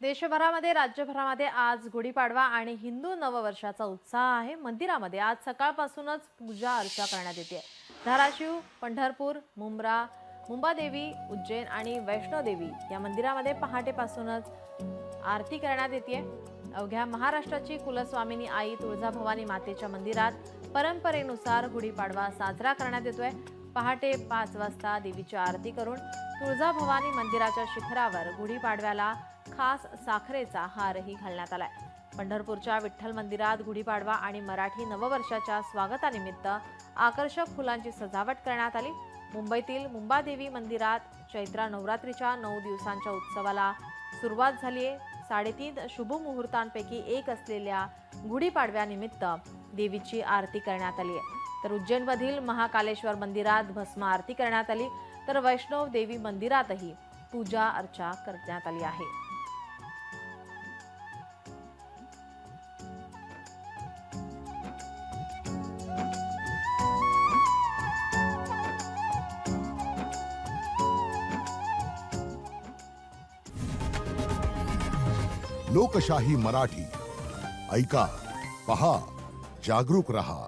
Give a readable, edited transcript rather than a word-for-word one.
देशभरामध्ये राज्यभरामध्ये आज गुढीपाडवा आणि हिंदू नववर्षाचा उत्साह आहे। मंदिरामध्ये आज सकाळपासूनच पूजा अर्चा करण्यात येते। धाराशिव, पंढरपूर, मुंबादेवी, उज्जैन आणि वैष्णोदेवी या मंदिरामध्ये पहाटेपासूनच आरती करण्यात येते। अवघ्या महाराष्ट्राची कुलस्वामिनी आई तुळजाभवानी मातेच्या मंदिरात परंपरेनुसार गुढीपाडवा साजरा करण्यात येतोय। पहाटे 5 वाजता देवीची आरती करून तुळजाभवानी मंदिराच्या शिखरावर गुढीपाडव्याला खास साखरेचा हारही घालण्यात आलाय। पंढरपूरच्या विठ्ठल मंदिरात गुढीपाडवा आणि मराठी नववर्षाच्या स्वागतानिमित्त आकर्षक फुलांची सजावट करण्यात आली। मुंबईतील मुंबादेवी मंदिरात चैत्र नवरात्रीच्या 9 दिवसांच्या उत्सवाला सुरुवात झाली आहे। 3.5 शुभ मुहूर्तांपैकी एक असलेल्या गुढीपाडव्यानिमित्त देवीची आरती करण्यात आली आहे। तर उज्जैनमधील महाकालेश्वर मंदिरात भस्म आरती करण्यात आली, तर वैष्णव देवी मंदिरातही पूजा अर्चा करण्यात आली आहे। लोकशाही मराठी ऐका, पहा, जागरूक रहा।